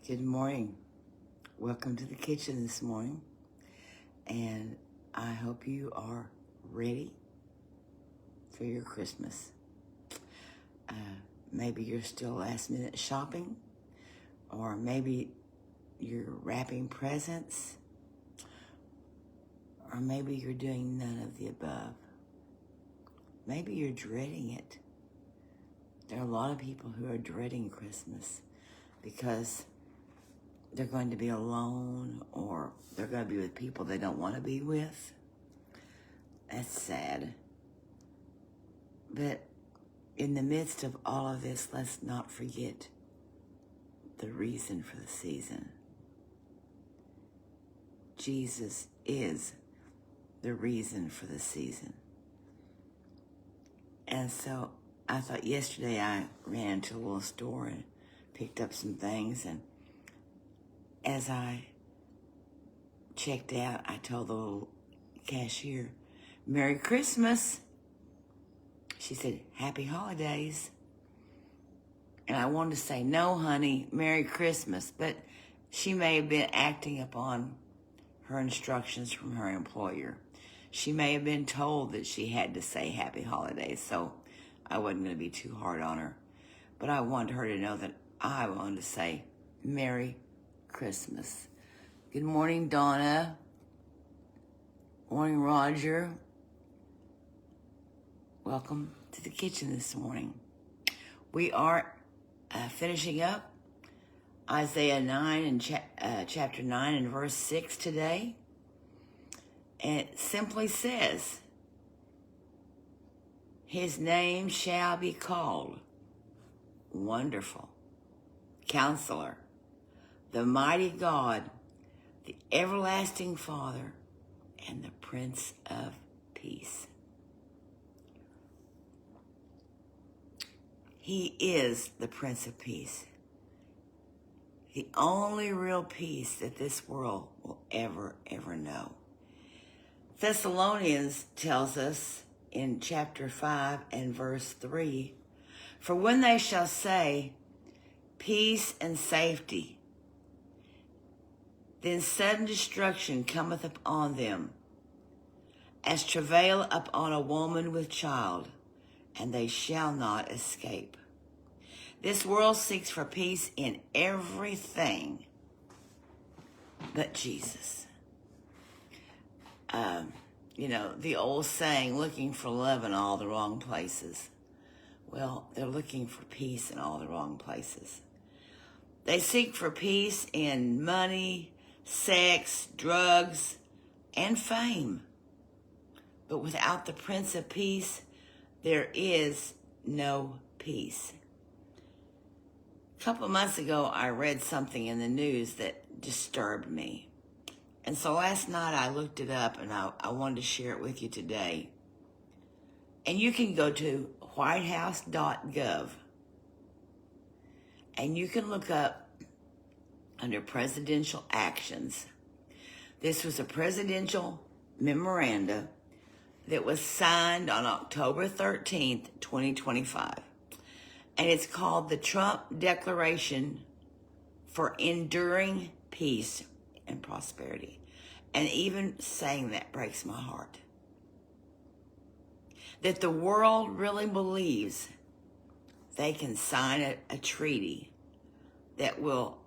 Good morning. Welcome to the kitchen this morning. And I hope you are ready for your Christmas. Maybe you're still last minute shopping, or maybe you're wrapping presents, or maybe you're doing none of the above. Maybe you're dreading it. There are a lot of people who are dreading Christmas because they're going to be alone, or they're going to be with people they don't want to be with. That's sad. But in the midst of all of this, let's not forget the reason for the season. Jesus is the reason for the season. And so I thought yesterday I ran to a little store and picked up some things, and as I checked out, I told the little cashier, "Merry Christmas." She said, "Happy Holidays." And I wanted to say, "No, honey, Merry Christmas." But she may have been acting upon her instructions from her employer. She may have been told that she had to say Happy Holidays, so I wasn't going to be too hard on her. But I wanted her to know that I wanted to say Merry Christmas. Good morning, Donna. Morning, Roger. Welcome to the kitchen this morning. We are finishing up Isaiah 9 and chapter 9 and verse 6 today. And it simply says, "His name shall be called Wonderful, Counselor, the Mighty God, the Everlasting Father, and the Prince of Peace." He is the Prince of Peace. The only real peace that this world will ever know. Thessalonians tells us in chapter 5 and verse 3, "For when they shall say, peace and safety, then sudden destruction cometh upon them, as travail upon a woman with child, and they shall not escape." This world seeks for peace in everything but Jesus. The old saying, looking for love in all the wrong places. Well, they're looking for peace in all the wrong places. They seek for peace in money, sex, drugs, and fame. But without the Prince of Peace, there is no peace. A couple of months ago, I read something in the news that disturbed me. And so last night I looked it up, and I wanted to share it with you today. And you can go to whitehouse.gov, and you can look up under presidential actions. This was a presidential memoranda that was signed on October 13th, 2025. And it's called the Trump Declaration for Enduring Peace and Prosperity. And even saying that breaks my heart. That the world really believes they can sign a treaty that will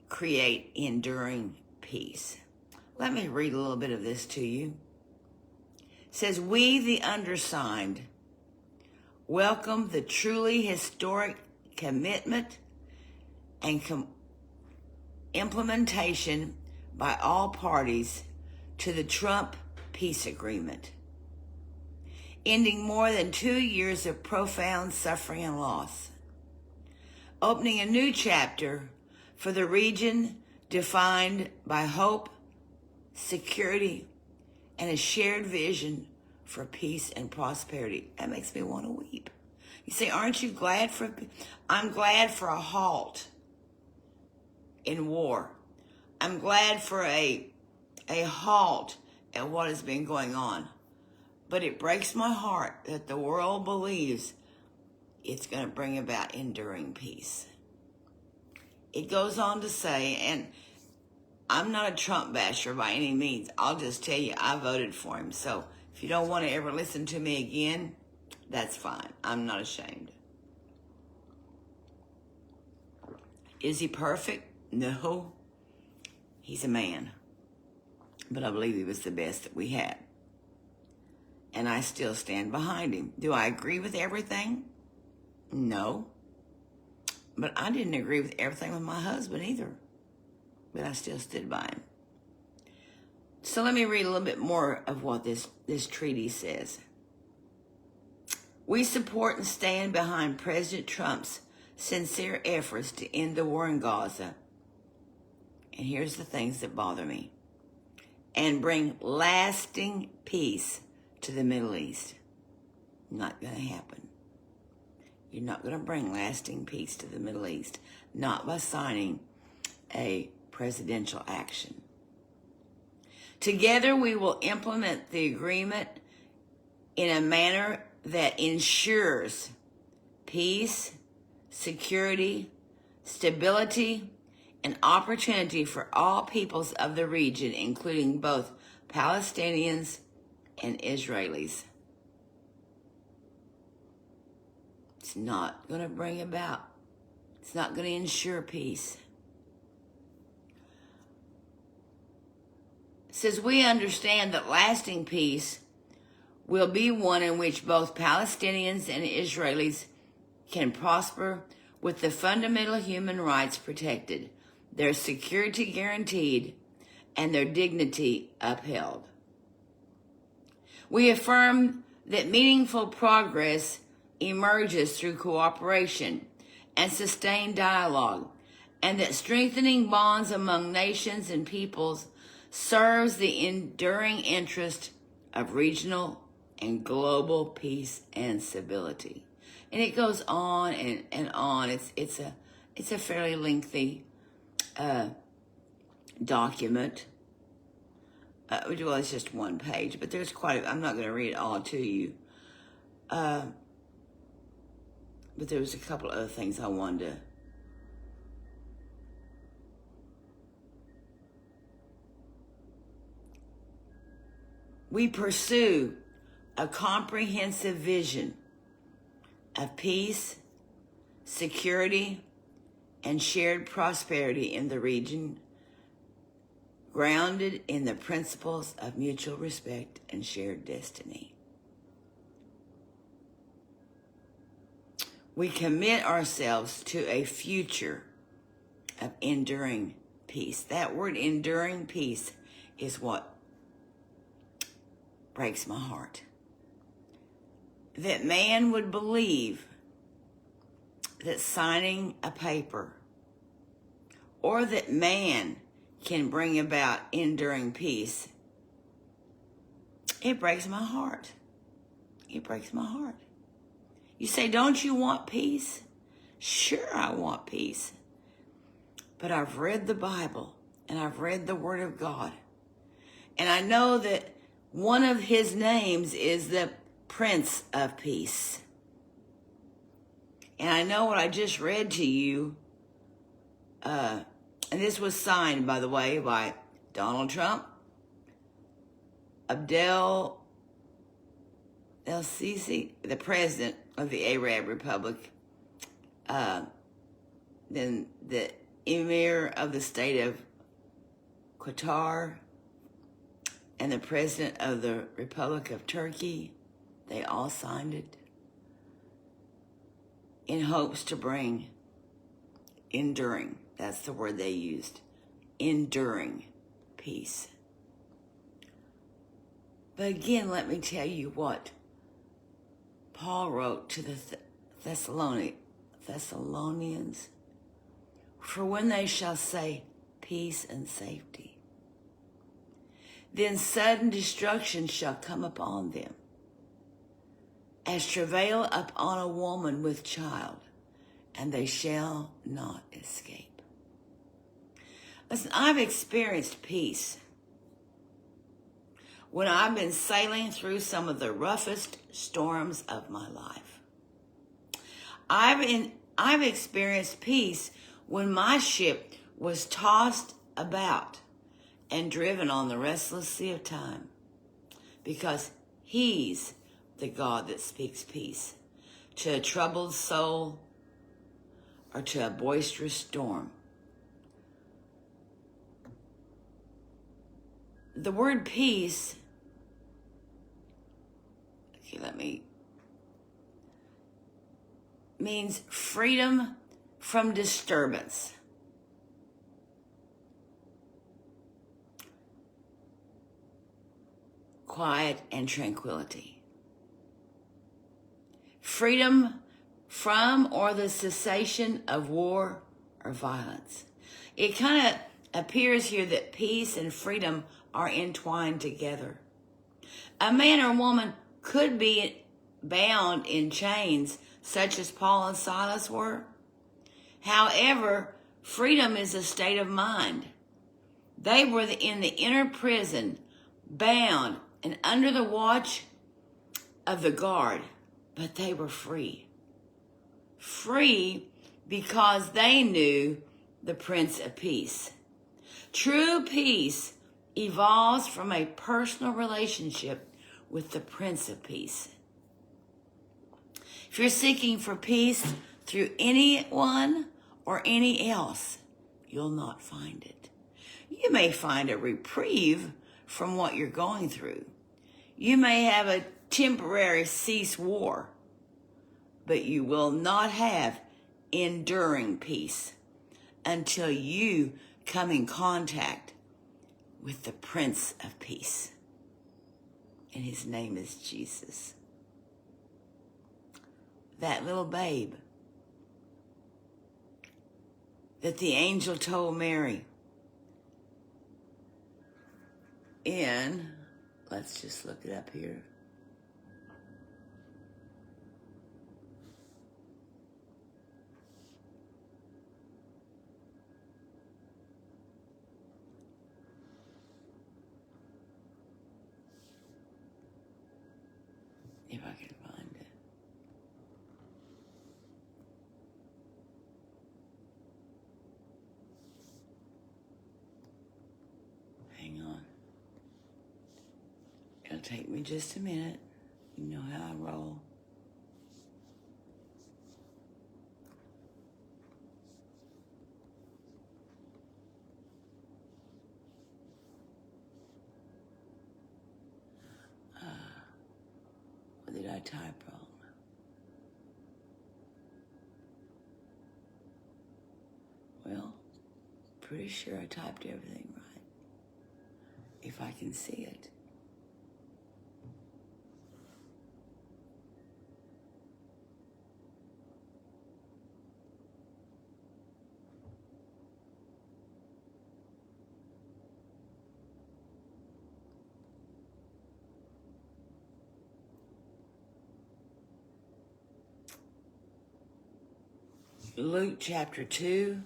create enduring peace. Let me read a little bit of this to you. It says, "We, the undersigned, welcome the truly historic commitment and implementation by all parties to the Trump peace agreement, ending more than 2 years of profound suffering and loss, opening a new chapter for the region defined by hope, security, and a shared vision for peace and prosperity." That makes me want to weep. You say, aren't you glad for? I'm glad for a halt in war. I'm glad for a halt at what has been going on. But it breaks my heart that the world believes it's going to bring about enduring peace. it goes on to say, and I'm not a Trump basher by any means. I'll just tell you, I voted for him. So if you don't want to ever listen to me again, that's fine. I'm not ashamed. Is he perfect? No. He's a man. But I believe he was the best that we had. And I still stand behind him. Do I agree with everything? No. But I didn't agree with everything with my husband either. But I still stood by him. So let me read a little bit more of what this treaty says. We support and stand behind President Trump's sincere efforts to end the war in Gaza. And here's the things that bother me. And bring lasting peace to the Middle East. Not going to happen. You're not going to bring lasting peace to the Middle East. Not by signing a presidential action. Together we will implement the agreement in a manner that ensures peace, security, stability, and opportunity for all peoples of the region, including both Palestinians and Israelis. It's not going to bring about, it's not going to ensure peace. It says, we understand that lasting peace will be one in which both Palestinians and Israelis can prosper with the fundamental human rights protected, their security guaranteed, and their dignity upheld. We affirm that meaningful progress emerges through cooperation and sustained dialogue, and that strengthening bonds among nations and peoples serves the enduring interest of regional and global peace and stability. And it goes on and on. It's a fairly lengthy document. Well, it's just one page, but there's I'm not going to read it all to you. But there was a couple other things I wanted to. We pursue a comprehensive vision of peace, security, and shared prosperity in the region, grounded in the principles of mutual respect and shared destiny. We commit ourselves to a future of enduring peace. That word enduring peace is what breaks my heart. That man would believe that signing a paper or that man can bring about enduring peace. It breaks my heart. It breaks my heart. You say, don't you want peace? Sure, I want peace. But I've read the Bible and I've read the Word of God. And I know that one of his names is the Prince of Peace. And I know what I just read to you, and this was signed, by the way, by Donald Trump, Abdel El-Sisi, the president of the Arab Republic, then the Emir of the state of Qatar, and the president of the Republic of Turkey. They all signed it in hopes to bring enduring, that's the word they used, enduring peace. But again, let me tell you what Paul wrote to the Thessalonians. For when they shall say peace and safety, then sudden destruction shall come upon them, as travail upon a woman with child, and they shall not escape. Listen, I've experienced peace when I've been sailing through some of the roughest storms of my life. I've experienced peace when my ship was tossed about and driven on the restless sea of time, because he's the God that speaks peace to a troubled soul or to a boisterous storm. The word peace, means freedom from disturbance. Quiet and tranquility. Freedom from or the cessation of war or violence. It kind of appears here that peace and freedom are entwined together. A man or woman could be bound in chains such as Paul and Silas were. However, freedom is a state of mind. They were in the inner prison, bound and under the watch of the guard, but they were free. Free because they knew the Prince of Peace. True peace evolves from a personal relationship with the Prince of Peace. If you're seeking for peace through anyone or any else, you'll not find it. You may find a reprieve from what you're going through. You may have a temporary cease war, but you will not have enduring peace until you come in contact with the Prince of Peace. And his name is Jesus. That little babe that the angel told Mary in, let's just look it up here. If I can find it. Hang on. It'll take me just a minute. You know how I roll. Or did I type wrong? Well, pretty sure I typed everything right. If I can see it. Luke chapter 2.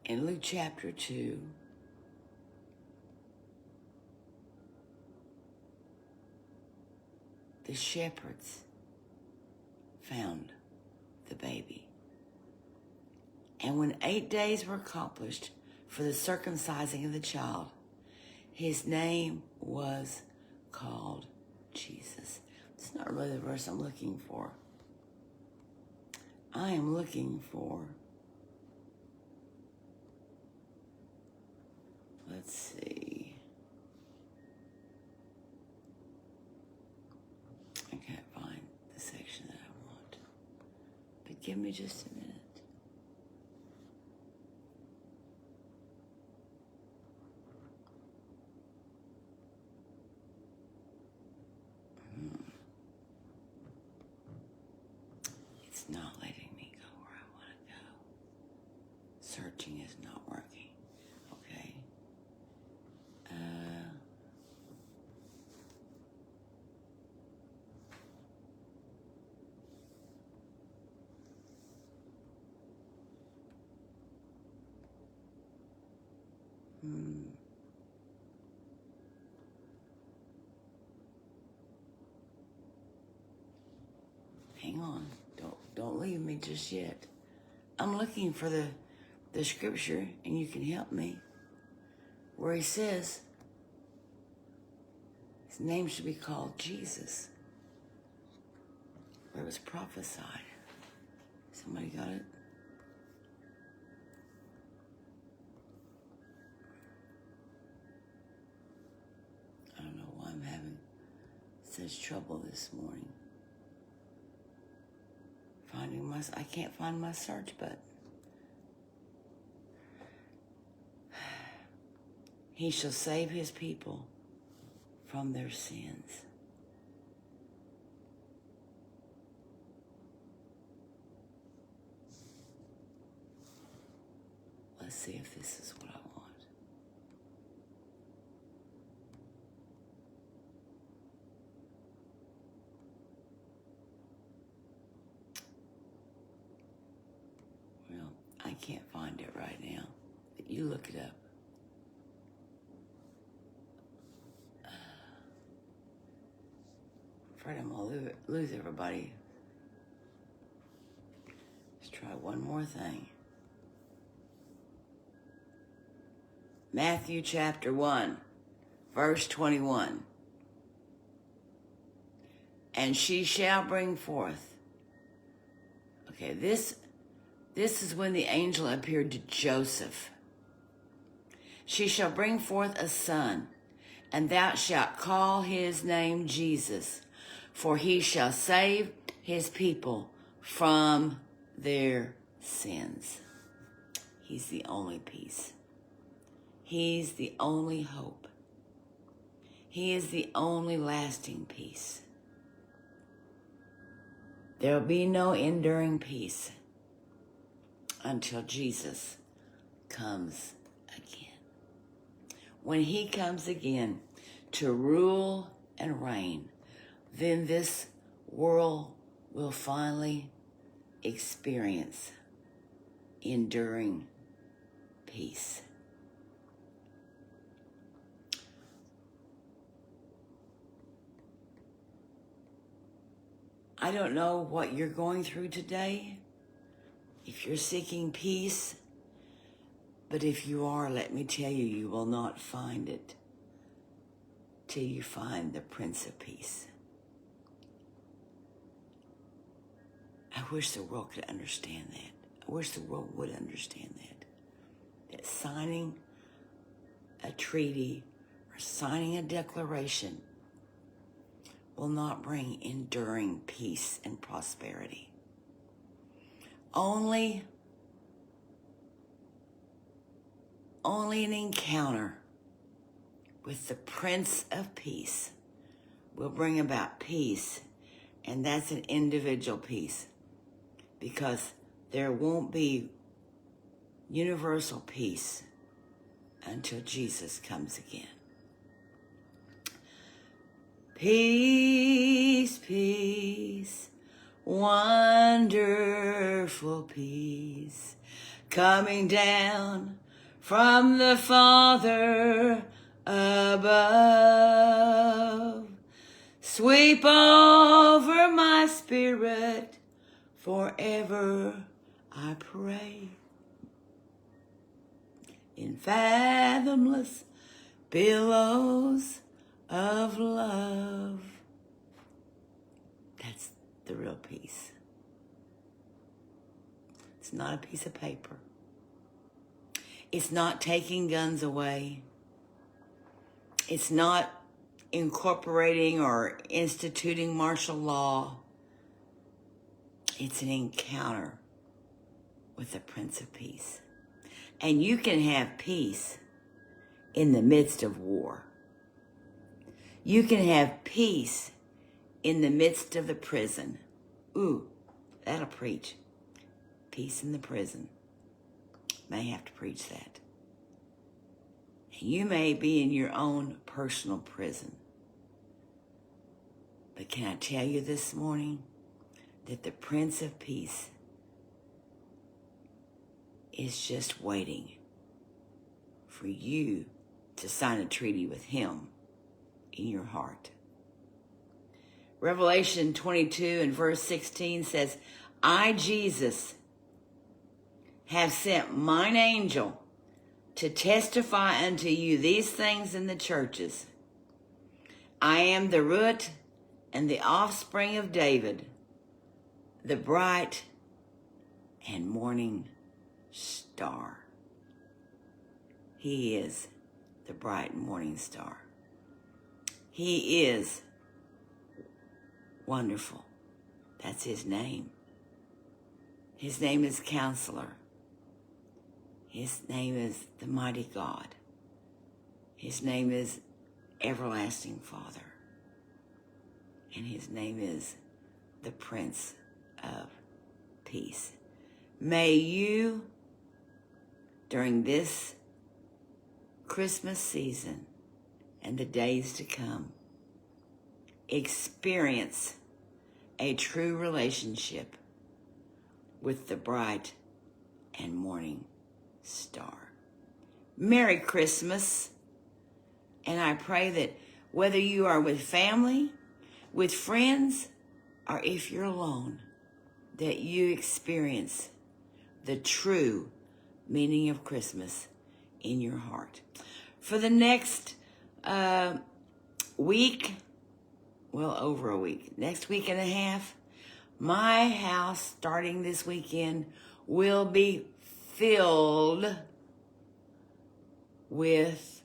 In Luke chapter 2, the shepherds found the baby. And when 8 days were accomplished for the circumcising of the child, his name was called Jesus. It's not really the verse I'm looking for. I am looking for, let's see. I can't find the section that I want. But give me just a minute. It's not letting me go where I want to go. Searching is not working. Okay. me just yet. I'm looking for the scripture, and you can help me, where he says his name should be called Jesus. Where it was prophesied. Somebody got it? I don't know why I'm having such trouble this morning. I can't find my search button. He shall save his people from their sins. Let's see if this is what I want. Well, I can't find it right now, but you look it up. Afraid I'm gonna lose everybody. Let's try one more thing. Matthew chapter 1, verse 21. And she shall bring forth. Okay, this is when the angel appeared to Joseph. She shall bring forth a son, and thou shalt call his name Jesus, for he shall save his people from their sins. He's the only peace. He's the only hope. He is the only lasting peace. There will be no enduring peace until Jesus comes again. When he comes again to rule and reign, then this world will finally experience enduring peace. I don't know what you're going through today, if you're seeking peace, but if you are, let me tell you, you will not find it till you find the Prince of Peace. I wish the world could understand that. I wish the world would understand that. That signing a treaty or signing a declaration will not bring enduring peace and prosperity. Only an encounter with the Prince of Peace will bring about peace, and that's an individual peace, because there won't be universal peace until Jesus comes again. Peace, peace, wonderful peace, coming down from the Father above. Sweep over my spirit forever, I pray. In fathomless billows of love. That's the real peace. It's not a piece of paper. It's not taking guns away. It's not incorporating or instituting martial law. It's an encounter with the Prince of Peace. And you can have peace in the midst of war. You can have peace in the midst of the prison. Ooh, that'll preach. Peace in the prison. May have to preach that. You may be in your own personal prison. But can I tell you this morning that the Prince of Peace is just waiting for you to sign a treaty with him in your heart. Revelation 22 and verse 16 says, I, Jesus, have sent mine angel to testify unto you these things in the churches. I am the root and the offspring of David, the bright and morning star. He is the bright morning star. He is wonderful. That's his name. His name is Counselor. His name is the Mighty God. His name is Everlasting Father. And his name is the Prince of Peace. May you, during this Christmas season and the days to come, experience a true relationship with the bright and morning star. Merry Christmas. And I pray that whether you are with family, with friends, or if you're alone, that you experience the true meaning of Christmas in your heart. For the next week, well, over a week, next week and a half, my house, starting this weekend, will be filled with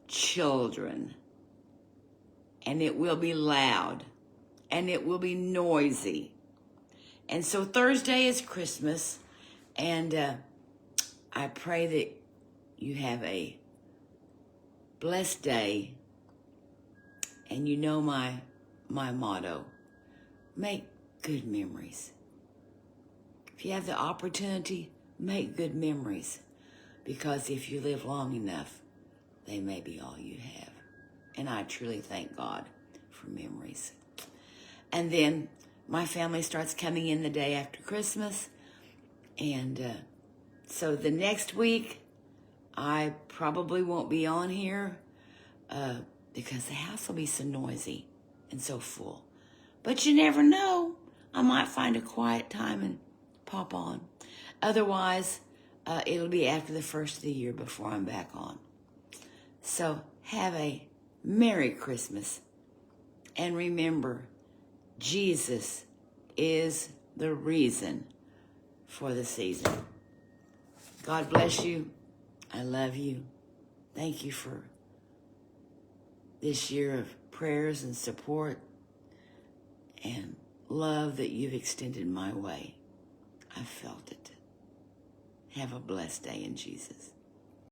children. And it will be loud. And it will be noisy. And so Thursday is Christmas. And I pray that you have a blessed day. And you know my motto. Make good memories. If you have the opportunity, make good memories. Because if you live long enough, they may be all you have. And I truly thank God for memories. And then my family starts coming in the day after Christmas. And so the next week, I probably won't be on here because the house will be so noisy and so full. But you never know. I might find a quiet time and pop on. Otherwise, it'll be after the first of the year before I'm back on. So have a Merry Christmas. And remember, Jesus is the reason for the season. God bless you. I love you. Thank you for this year of prayers and support and love that you've extended my way. I felt it. Have a blessed day in Jesus.